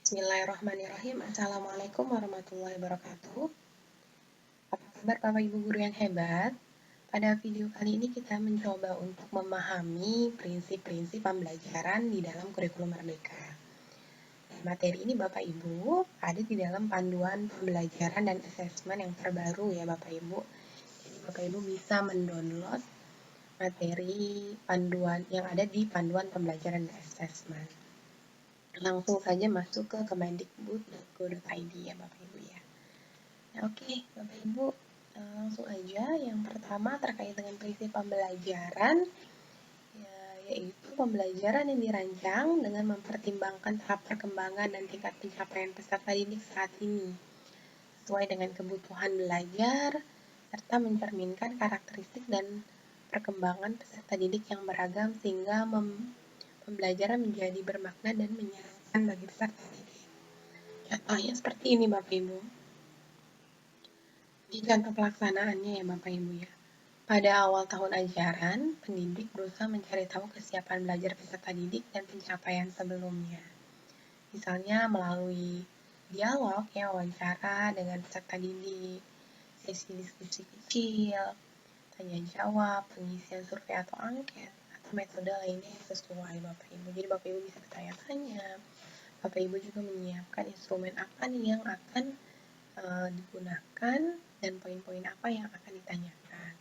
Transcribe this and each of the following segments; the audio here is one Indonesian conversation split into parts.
Bismillahirrahmanirrahim. Assalamualaikum warahmatullahi wabarakatuh. Apa kabar Bapak Ibu guru yang hebat? Pada video kali ini kita mencoba untuk memahami prinsip-prinsip pembelajaran di dalam kurikulum Merdeka. Materi ini Bapak Ibu ada di dalam panduan pembelajaran dan asesmen yang terbaru ya Bapak Ibu. Jadi Bapak Ibu bisa mendownload materi panduan yang ada di panduan pembelajaran dan asesmen. Langsung saja masuk ke kemendikbud.go.id ya Bapak Ibu ya. Nah, oke, Bapak Ibu langsung aja. Yang pertama terkait dengan prinsip pembelajaran, yaitu pembelajaran yang dirancang dengan mempertimbangkan tahap perkembangan dan tingkat pencapaian peserta didik saat ini, sesuai dengan kebutuhan belajar, serta mencerminkan karakteristik dan perkembangan peserta didik yang beragam sehingga pembelajaran menjadi bermakna dan menyenangkan bagi peserta didik. Contohnya seperti ini Bapak Ibu. Di contoh pelaksanaannya ya Bapak Ibu ya. Pada awal tahun ajaran, pendidik berusaha mencari tahu kesiapan belajar peserta didik dan pencapaian sebelumnya. Misalnya melalui dialog ya, wawancara dengan peserta didik, sesi diskusi kecil, tanya jawab, pengisian survei atau angket, atau metode lainnya yang sesuai Bapak Ibu. Jadi Bapak Ibu bisa bertanya-tanya, Bapak Ibu juga menyiapkan instrumen apa nih yang akan digunakan dan poin-poin apa yang akan ditanyakan.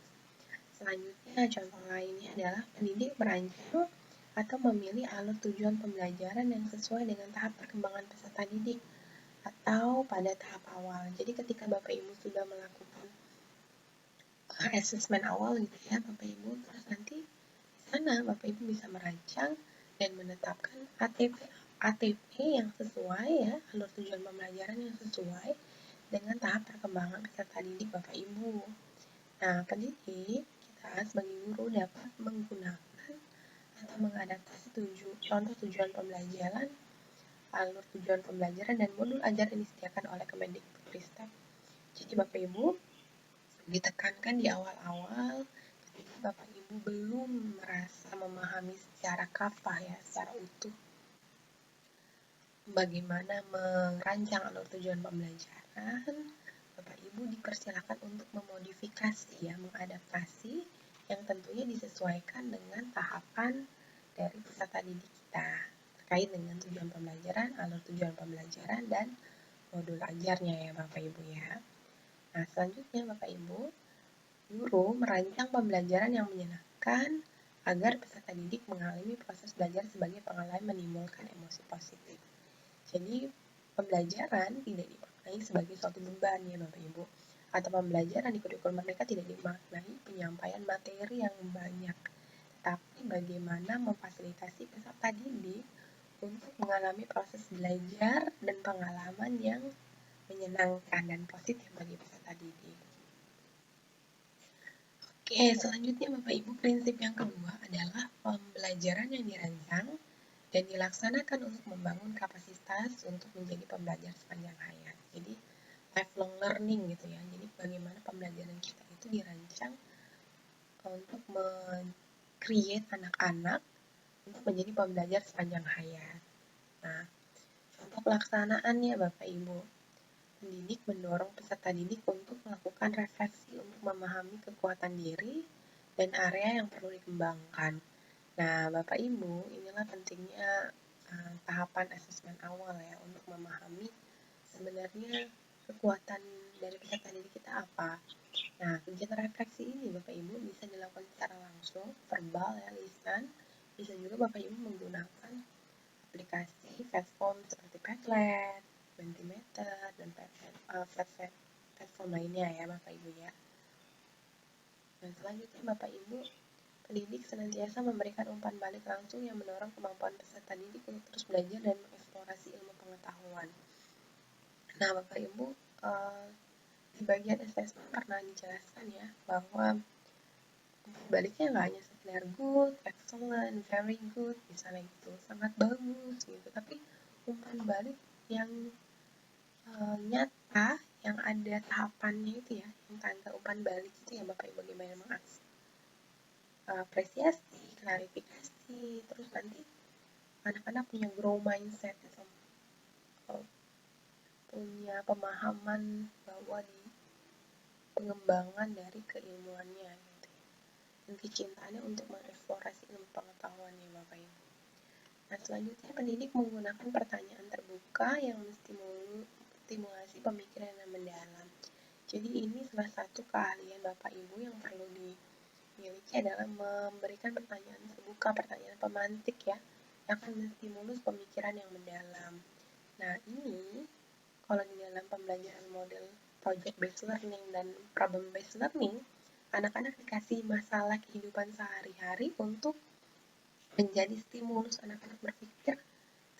Selanjutnya, contoh lainnya adalah pendidik merancang atau memilih alur tujuan pembelajaran yang sesuai dengan tahap perkembangan peserta didik atau pada tahap awal. Jadi ketika Bapak Ibu sudah melakukan asesmen awal gitu ya Bapak Ibu, terus nanti di sana Bapak Ibu bisa merancang dan menetapkan ATP yang sesuai ya, alur tujuan pembelajaran yang sesuai dengan tahap perkembangan peserta didik Bapak Ibu. Nah, pendidik kita sebagai guru dapat menggunakan atau mengadaptasi contoh tujuan pembelajaran, alur tujuan pembelajaran, dan modul ajar yang disediakan oleh Kemendikbudristek. Jadi Bapak Ibu ditekankan di awal-awal ketika Bapak Ibu belum merasa memahami secara kafah ya, secara utuh bagaimana merancang alur tujuan pembelajaran, Bapak Ibu dipersilakan untuk memodifikasi ya, mengadaptasi yang tentunya disesuaikan dengan tahapan dari peserta didik kita terkait dengan tujuan pembelajaran, alur tujuan pembelajaran, dan modul ajarnya ya Bapak Ibu ya. Nah, selanjutnya Bapak Ibu, guru merancang pembelajaran yang menyenangkan agar peserta didik mengalami proses belajar sebagai pengalaman menimbulkan emosi positif. Jadi, pembelajaran tidak dimaknai sebagai suatu beban ya Bapak Ibu, atau pembelajaran di kurikulum Merdeka tidak dimaknai penyampaian materi yang banyak, tetapi bagaimana memfasilitasi peserta didik untuk mengalami proses belajar dan pengalaman yang menyenangkan dan positif bagi peserta didik. Oke, selanjutnya Bapak Ibu, prinsip yang kedua adalah pembelajaran yang dirancang dan dilaksanakan untuk membangun kapasitas untuk menjadi pembelajar sepanjang hayat. Jadi lifelong learning gitu ya. Jadi bagaimana pembelajaran kita itu dirancang untuk create anak-anak untuk menjadi pembelajar sepanjang hayat. Nah, contoh pelaksanaannya Bapak Ibu. Pendidik mendorong peserta didik untuk melakukan refleksi untuk memahami kekuatan diri dan area yang perlu dikembangkan. Nah, Bapak Ibu, inilah pentingnya tahapan asesmen awal ya, untuk memahami sebenarnya kekuatan dari peserta didik kita apa. Nah, kegiatan refleksi ini Bapak Ibu bisa dilakukan secara langsung, verbal ya, lisan. Bisa juga Bapak Ibu menggunakan aplikasi platform seperti Padlet, Mentimeter, dan platform lainnya ya Bapak Ibu ya. Dan selanjutnya Bapak Ibu, pendidik senantiasa memberikan umpan balik langsung yang mendorong kemampuan peserta didik untuk terus belajar dan mengeksplorasi ilmu pengetahuan. Nah Bapak Ibu, di bagian assessment pernah dijelaskan ya bahwa baliknya nggak hanya sekedar good, excellent, very good, misalnya gitu, sangat bagus gitu, tapi umpan balik yang nyata, yang ada tahapannya itu ya, yang tanpa umpan balik itu ya Bapak Ibu bagaimana mengapresiasi, klarifikasi, terus nanti anak-anak punya grow mindset atau punya pemahaman bahwa di pengembangan dari keilmuannya gitu. Dan kecintaannya untuk mengeksplorasi ilmu pengetahuan ya Bapak Ibu. Nah, selanjutnya pendidik menggunakan pertanyaan terbuka yang menstimulasi pemikiran yang mendalam. Jadi ini salah satu keahlian Bapak Ibu yang perlu dimiliki adalah memberikan pertanyaan terbuka, pertanyaan pemantik ya, yang akan menstimulus pemikiran yang mendalam. Nah, ini kalau di dalam pembelajaran model project based learning dan problem based learning, anak-anak dikasih masalah kehidupan sehari-hari untuk menjadi stimulus anak-anak berpikir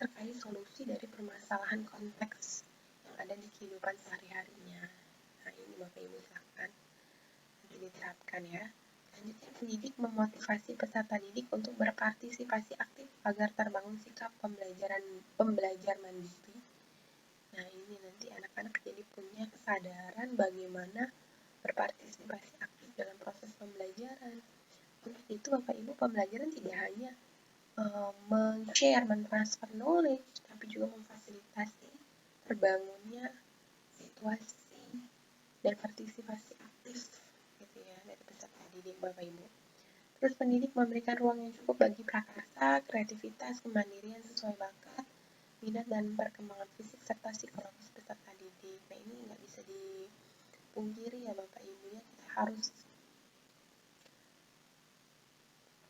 terkait solusi dari permasalahan konteks yang ada di kehidupan sehari-harinya. Nah, ini Bapak Ibu silahkan nanti diterapkan ya. Selanjutnya, pendidik memotivasi peserta didik untuk berpartisipasi aktif agar terbangun sikap pembelajar mandiri. Nah, ini nanti anak-anak jadi punya kesadaran bagaimana berpartisipasi aktif dalam proses pembelajaran. Untuk itu, Bapak Ibu, pembelajaran tidak hanya men-share, mentransfer knowledge, tapi juga memfasilitasi terbangunnya situasi dan partisipasi aktif gitu ya dari peserta didik Bapak Ibu. Terus pendidik memberikan ruang yang cukup bagi prakarsa, kreativitas, kemandirian sesuai bakat, minat dan perkembangan fisik serta psikologis peserta didik. Nah, ini nggak bisa dipungkiri ya Bapak Ibu ya, kita harus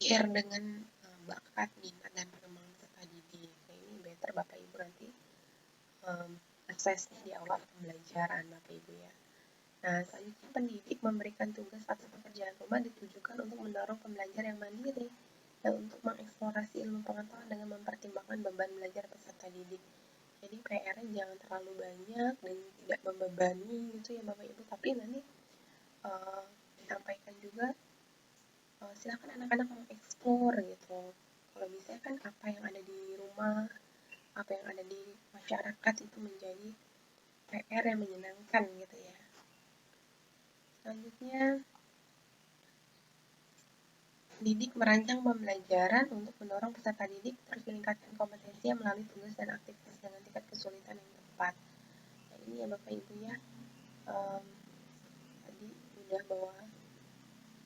share dengan bakat, minat dan perkembangan peserta didik. Nah, ini better Bapak Ibu nanti aksesnya di awal pembelajaran Bapak Ibu ya. Nah, selanjutnya pendidik memberikan tugas atau pekerjaan rumah ditujukan untuk mendorong pembelajar yang mandiri dan untuk mengeksplorasi ilmu pengetahuan dengan mempertimbangkan beban belajar peserta didik. Jadi PR-nya jangan terlalu banyak dan tidak membebani gitu ya Bapak Ibu, tapi nanti disampaikan juga silakan anak-anak mengeksplor gitu. Kalau bisa kan apa yang ada di rumah, apa yang ada di masyarakat itu menjadi PR yang menyenangkan gitu ya. Selanjutnya, didik merancang pembelajaran untuk mendorong peserta didik terus meningkatkan kompetensinya melalui tugas dan aktivitas dengan tingkat kesulitan yang tepat. Nah, ini ya Bapak Ibu ya, tadi udah bahwa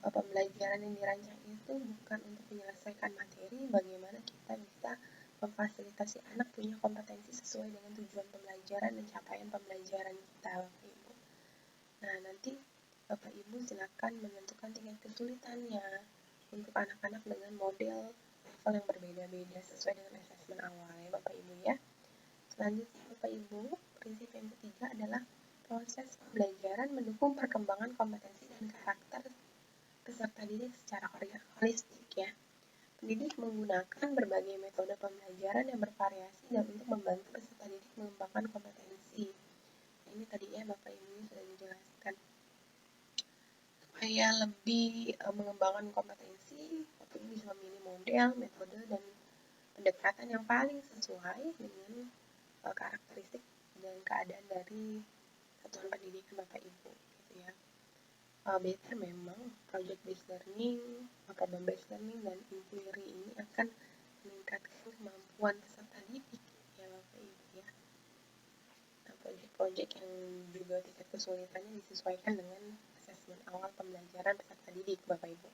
pembelajaran yang dirancang itu bukan untuk menyelesaikan materi, bagaimana kita bisa memfasilitasi anak punya kompetensi sesuai dengan tujuan pembelajaran dan capaian pembelajaran kita Bapak Ibu. Nah, nanti Bapak Ibu silakan menentukan tingkat kesulitannya untuk anak-anak dengan model level yang berbeda-beda sesuai dengan asesmen awal ya Bapak Ibu ya. Selanjutnya Bapak Ibu, prinsip yang ketiga adalah proses pembelajaran mendukung perkembangan kompetensi dan karakter peserta didik secara holistik ya. Pendidik menggunakan berbagai metode pembelajaran yang bervariasi dan untuk membantu peserta didik mengembangkan kompetensi. Nah, ini tadi ya Bapak Ibu sudah dijelaskan. Supaya lebih mengembangkan kompetensi, Bapak Ibu bisa memilih model, metode, dan pendekatan yang paling sesuai dengan karakteristik dan keadaan dari satuan pendidikan Bapak Ibu gitu ya. Better memang project based learning, problem based learning, dan inquiry ini akan meningkatkan kemampuan peserta didik ya Bapak Ibu ya. Nah, project-project yang juga tingkat kesulitannya disesuaikan dengan asesmen awal pembelajaran peserta didik Bapak Ibu.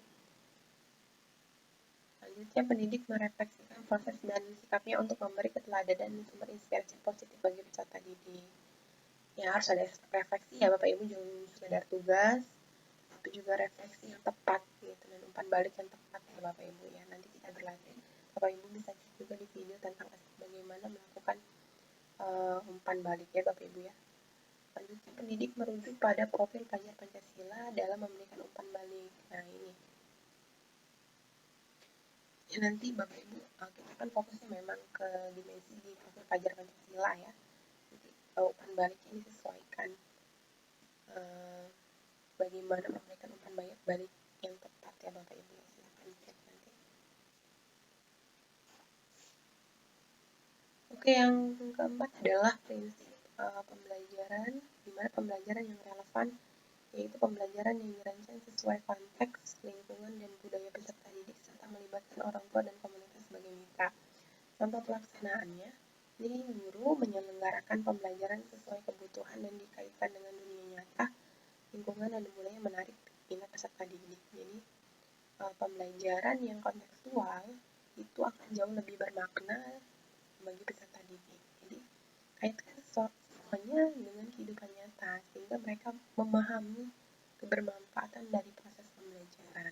Selanjutnya, pendidik merefleksikan proses dan sikapnya untuk memberi keteladanan dan sumber inspirasi positif bagi peserta didik. Ya, harus ada refleksi ya Bapak Ibu, jangan sekedar tugas, tapi juga refleksi yang tepat gitu, dan umpan balik yang tepat ya Bapak Ibu ya. Nanti kita berlatih, Bapak Ibu bisa cek juga di video tentang bagaimana melakukan umpan balik ya Bapak Ibu ya. Selanjutnya, pendidik merujuk pada profil pelajar Pancasila dalam memberikan umpan balik. Nah, ini ya nanti Bapak Ibu, kita kan fokusnya memang ke dimensi di profil pelajar Pancasila ya. Nanti umpan baliknya disesuaikan bagaimana memberikan umpan balik yang tepat ya Bapak Ibu. Silahkan cek nanti. Oke, yang keempat adalah prinsip pembelajaran, di mana pembelajaran yang relevan yaitu pembelajaran yang dirancang sesuai konteks, lingkungan, dan budaya peserta didik serta melibatkan orang tua dan komunitas sebagai mitra. Contoh pelaksanaannya, Ini guru menyelenggarakan pembelajaran sesuai kebutuhan dan dikaitkan dengan dunia nyata, lingkungan dan mulai menarik minat peserta didik. Jadi pembelajaran yang kontekstual itu akan jauh lebih bermakna bagi peserta didik. Jadi kaitkan semuanya dengan kehidupan nyata sehingga mereka memahami kebermanfaatan dari proses pembelajaran.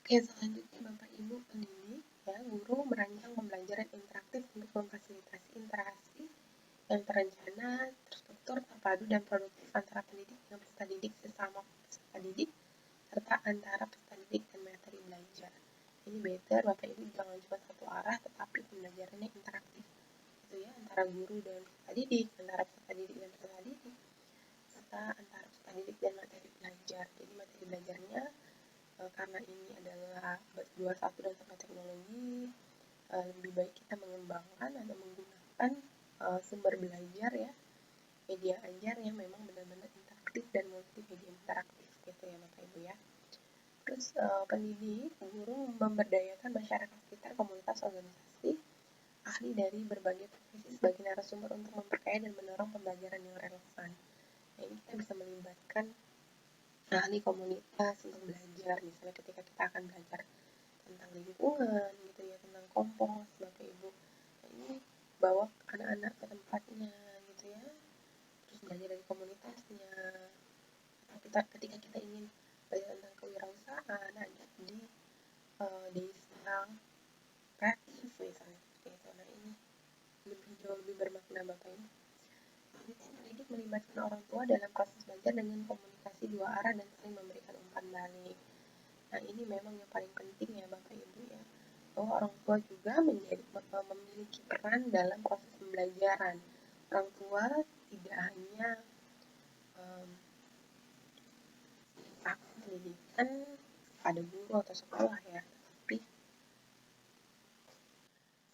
Oke, selanjutnya Bapak Ibu pendidik, ya, guru merancang pembelajaran interaktif untuk memfasilitasi interaksi yang terencana, terstruktur, terpadu, dan produktif antara pendidik dengan peserta didik sesama peserta didik, serta antara peserta didik dan materi belajar. Ini better Bapak Ibu jangan cuma satu arah, tetapi pembelajarannya interaktif. Itu ya, antara guru dan peserta didik, antara peserta didik dan peserta didik, serta antara peserta didik dan materi belajar. Jadi materi belajarnya karena ini adalah 21 dan sama teknologi, lebih baik kita mengembangkan atau menggunakan sumber belajar ya, media ajar yang memang benar-benar interaktif dan multimedia interaktif gitu ya Bapak Ibu ya. Terus pendidik, guru memberdayakan masyarakat sekitar, komunitas, organisasi, ahli dari berbagai profesi sebagai narasumber untuk memperkaya dan mendorong pembelajaran yang relevan. Nah, ini kita bisa melibatkan ahli komunitas untuk belajar, misalnya ketika kita akan belajar tentang lingkungan gitu ya, tentang kompos Bapak Ibu. Nah, ini bawa anak-anak ke tempatnya gitu ya, terus belajar dari komunitasnya. Ketika kita ingin belajar tentang kewirausahaan, ada di desa kreatif misalnya seperti itu. Nah, ini jauh lebih bermakna Bapak Ibu. Pendidik melibatkan orang tua dalam proses belajar dengan komunikasi dua arah dan saling memberikan umpan balik. Nah, ini memang yang paling penting ya Bapak Ibu ya, bahwa orang tua juga memiliki peran dalam proses pembelajaran. Orang tua tidak hanya pendidikan pada guru atau sekolah ya, tapi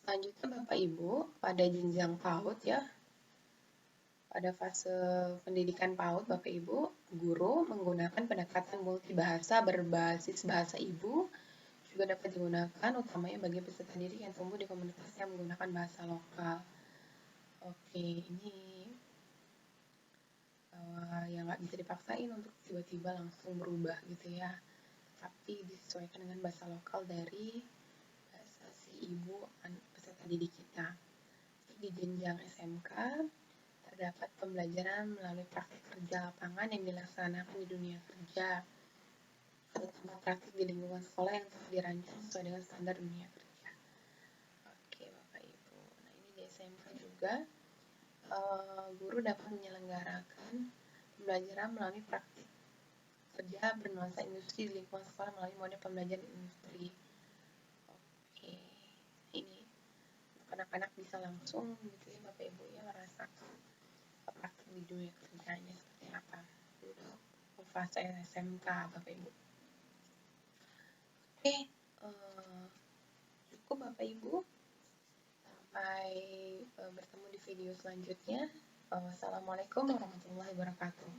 selanjutnya Bapak Ibu pada jenjang PAUD ya, pada fase pendidikan PAUD Bapak Ibu, guru menggunakan pendekatan multibahasa berbasis bahasa ibu juga dapat digunakan utamanya bagi peserta didik yang tumbuh di komunitas yang menggunakan bahasa lokal. Oke, ini yang nggak bisa dipaksain untuk tiba-tiba langsung berubah gitu ya, tapi disesuaikan dengan bahasa lokal dari bahasa si ibu peserta didik kita. Di jenjang SMK terdapat pembelajaran melalui praktik kerja lapangan yang dilaksanakan di dunia kerja atau tempat praktik di lingkungan sekolah yang telah dirancang sesuai dengan standar dunia kerja. Oke Bapak Ibu, nah ini di SMK juga guru dapat menyelenggarakan pembelajaran melalui praktik kerja bernuansa industri di lingkungan sekolah melalui model pembelajaran industri. Oke, ini anak-anak bisa langsung gitu ya Bapak Ibu ya merasakan praktik di dunia kerjanya seperti apa untuk fase SMK Bapak Ibu. Oke, cukup Bapak Ibu. Sampai bertemu di video selanjutnya. Wassalamualaikum warahmatullahi wabarakatuh.